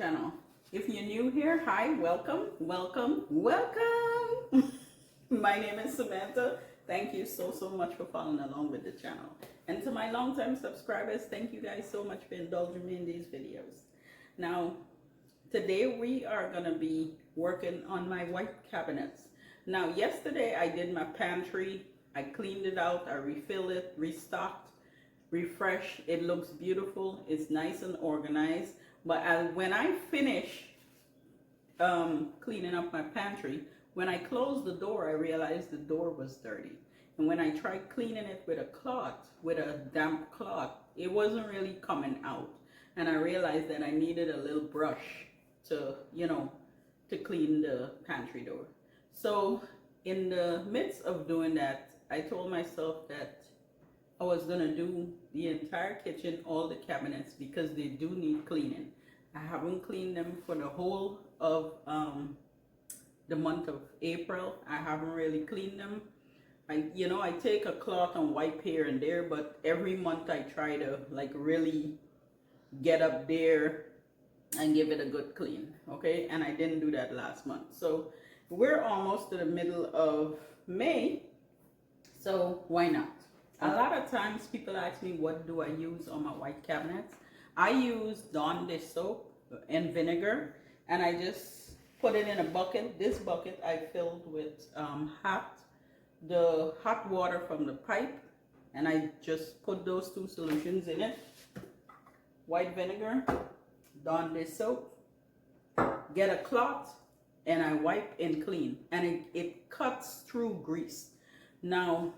channel. If you're new here, hi, welcome, welcome, welcome. My name is Samantha. Thank you so much for following along with the channel. And to my longtime subscribers, thank you guys so much for indulging me in these videos. Now, today we are going to be working on my white cabinets. Now, yesterday I did my pantry. I cleaned it out, I refilled it, restocked, refreshed. It looks beautiful. It's nice and organized. But when I finish cleaning up my pantry, when I closed the door, I realized the door was dirty. And when I tried cleaning it with a cloth, with a damp cloth, it wasn't really coming out. And I realized that I needed a little brush to, to clean the pantry door. So in the midst of doing that, I told myself that I was gonna do the entire kitchen, all the cabinets, because they do need cleaning. I haven't cleaned them for the whole of the month of April. I haven't really cleaned them. I take a cloth and wipe here and there, but every month I try to really get up there and give it a good clean, okay? And I didn't do that last month. So we're almost to the middle of May, so why not? A lot of times people ask me, what do I use on my white cabinets? I use Dawn dish soap and vinegar, and I just put it in a bucket. This bucket I filled with the hot water from the pipe, and I just put those two solutions in it. White vinegar, Dawn dish soap, get a cloth, and I wipe and clean, and it cuts through grease. Now,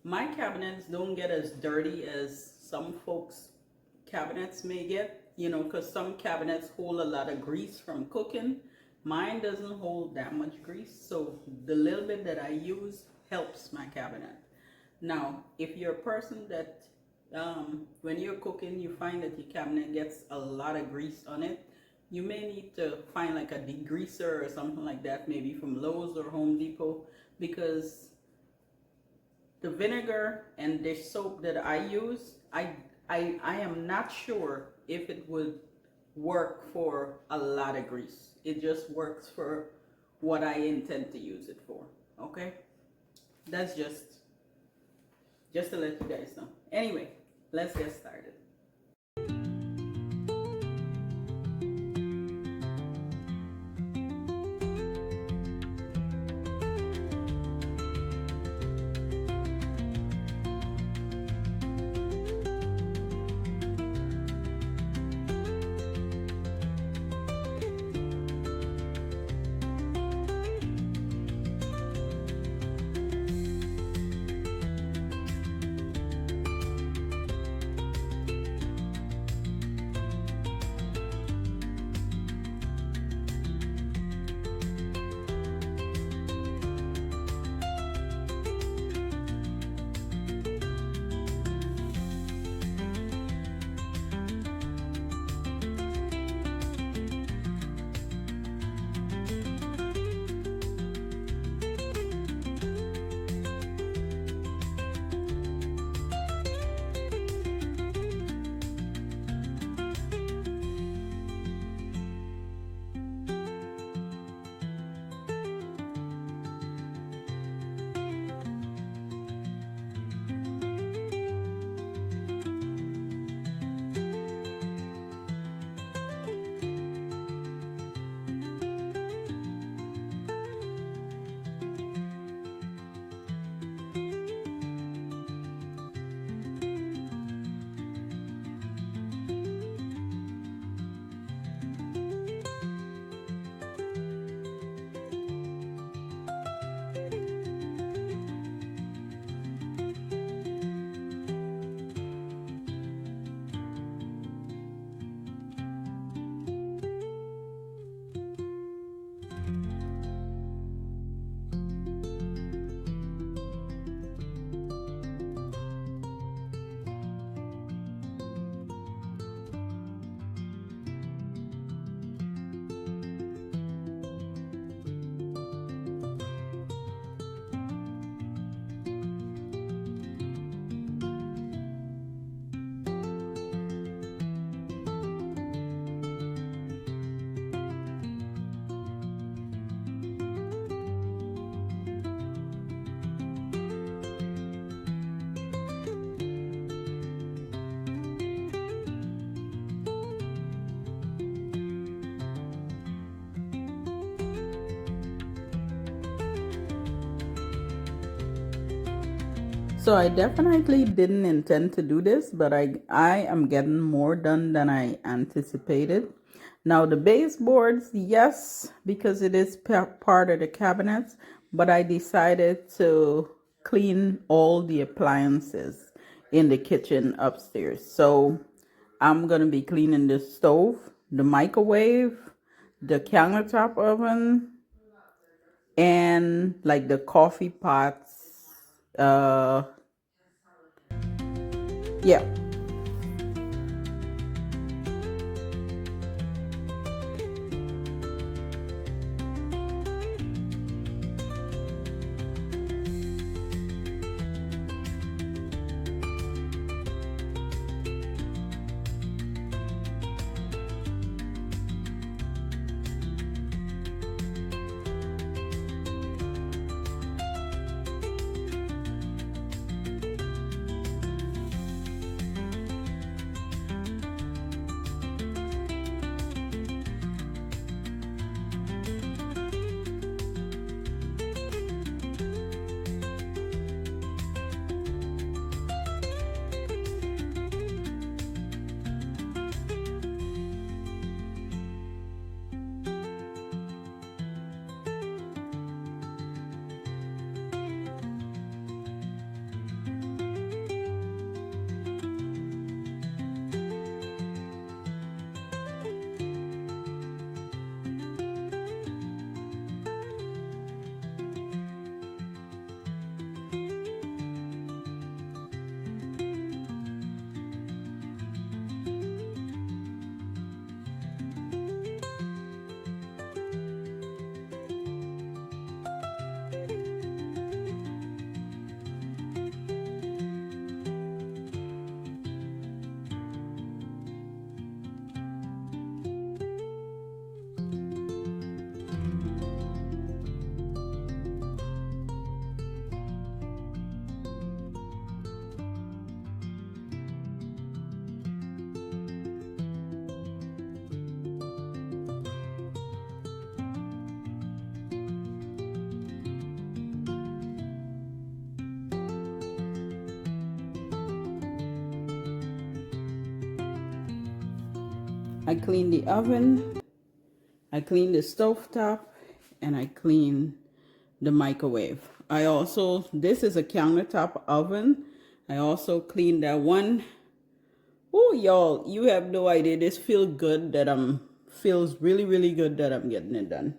my cabinets don't get as dirty as some folks' cabinets may get, because some cabinets hold a lot of grease from cooking. Mine doesn't hold that much grease, so the little bit that I use helps my cabinet. Now, if you're a person that when you're cooking, you find that your cabinet gets a lot of grease on it, you may need to find like a degreaser or something like that, maybe from Lowe's or Home Depot, because the vinegar and dish soap that I use, I am not sure if it would work for a lot of grease. It just works for what I intend to use it for, okay? That's just to let you guys know. Anyway, let's get started. So I definitely didn't intend to do this, but I am getting more done than I anticipated. Now the baseboards, yes, because it is part of the cabinets, but I decided to clean all the appliances in the kitchen upstairs. So I'm gonna be cleaning the stove, the microwave, the countertop oven, and like the coffee pots. Yeah. I clean the oven, I clean the stove top, and I clean the microwave. I also, this is a countertop oven. I also cleaned that one. Oh, y'all, you have no idea. This feels really, really good that I'm getting it done.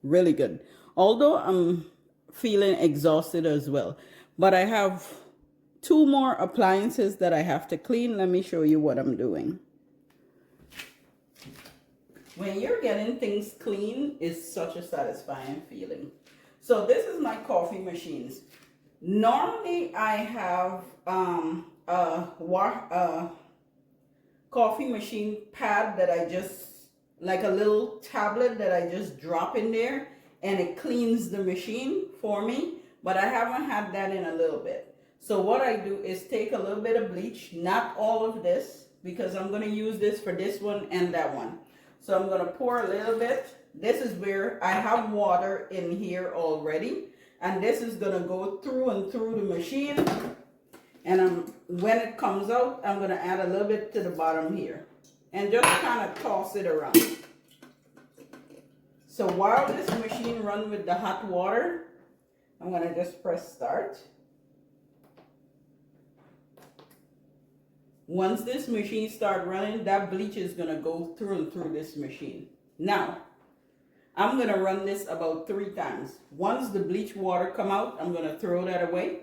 Really good. Although I'm feeling exhausted as well. But I have two more appliances that I have to clean. Let me show you what I'm doing. When you're getting things clean, it's such a satisfying feeling. So this is my coffee machines. Normally I have a coffee machine pad that I just, like a little tablet that I just drop in there and it cleans the machine for me, but I haven't had that in a little bit. So what I do is take a little bit of bleach, not all of this, because I'm going to use this for this one and that one. So I'm going to pour a little bit. This is where I have water in here already, and this is going to go through and through the machine. And when it comes out, I'm going to add a little bit to the bottom here and just kind of toss it around. So while this machine runs with the hot water, I'm going to just press start. Once this machine starts running, that bleach is going to go through and through this machine. Now, I'm going to run this about 3 times. Once the bleach water come out, I'm going to throw that away.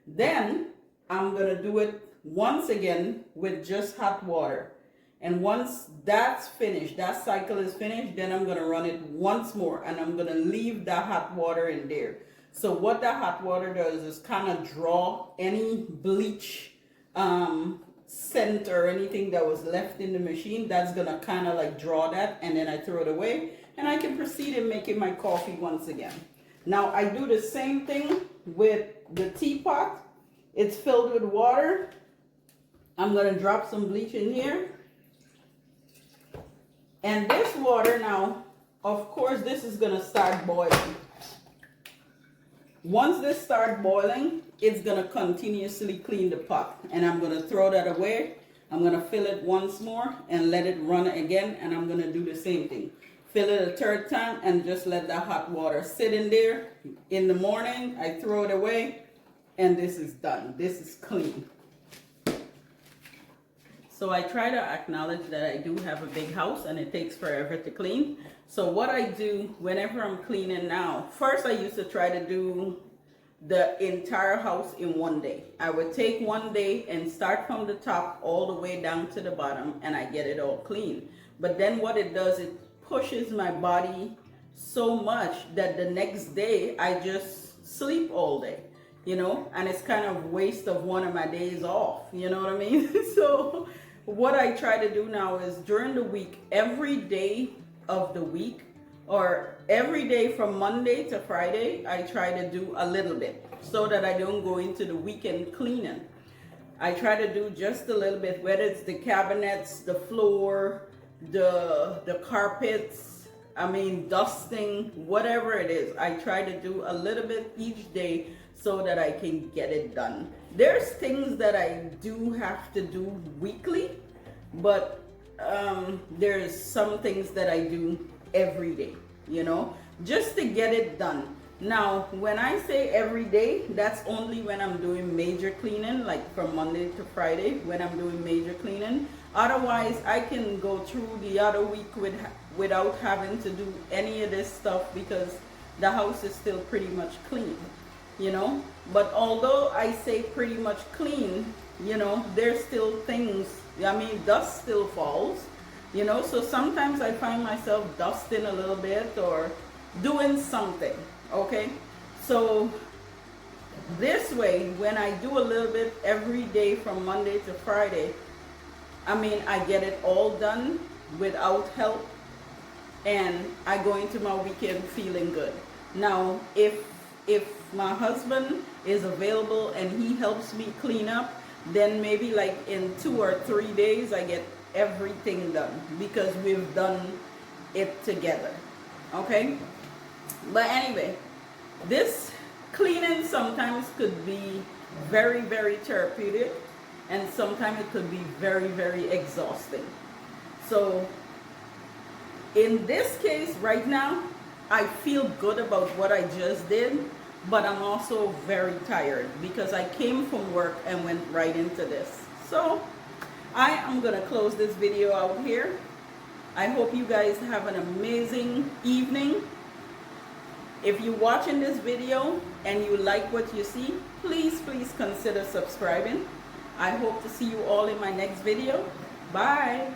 Then I'm going to do it once again with just hot water. And once that's finished, that cycle is finished, then I'm going to run it once more. And I'm going to leave that hot water in there. So what that hot water does is kind of draw any bleach scent or anything that was left in the machine. That's going to kind of like draw that. And then I throw it away. And I can proceed in making my coffee once again. Now I do the same thing with the teapot. It's filled with water. I'm going to drop some bleach in here. And this water now, of course, this is going to start boiling. Once this starts boiling, it's gonna continuously clean the pot. And I'm gonna throw that away. I'm gonna fill it once more and let it run again, and I'm gonna do the same thing. Fill it a third time and just let the hot water sit in there. In the morning, I throw it away, and this is done. This is clean. So I try to acknowledge that I do have a big house and it takes forever to clean. So what I do whenever I'm cleaning now, first I used to try to do the entire house in one day. I would take one day and start from the top all the way down to the bottom, and I get it all clean. But then what it does, it pushes my body so much that the next day I just sleep all day, you know, and it's kind of waste of one of my days off, you know what I mean? So what I try to do now is during the week, every day of the week, or every day from Monday to Friday, I try to do a little bit so that I don't go into the weekend cleaning. I try to do just a little bit, whether it's the cabinets, the floor, the carpets, I mean dusting, whatever it is. I try to do a little bit each day so that I can get it done. There's things that I do have to do weekly, but there's some things that I do every day, you know, just to get it done. Now, when I say every day, that's only when I'm doing major cleaning, like from Monday to Friday, when I'm doing major cleaning. Otherwise, I can go through the other week without having to do any of this stuff because the house is still pretty much clean, you know. But although I say pretty much clean, you know, there's still things, I mean, dust still falls. You know, so sometimes I find myself dusting a little bit or doing something, okay? So this way, when I do a little bit every day from Monday to Friday, I mean, I get it all done without help, and I go into my weekend feeling good. Now, if my husband is available and he helps me clean up, then maybe like in 2 or 3 days, I get everything done because we've done it together, okay? But anyway, this cleaning sometimes could be very, very therapeutic, and sometimes it could be very, very exhausting. So in this case right now, I feel good about what I just did, but I'm also very tired because I came from work and went right into this. So I am gonna close this video out here. I hope you guys have an amazing evening. If you're watching this video and you like what you see, please consider subscribing. I hope to see you all in my next video. Bye.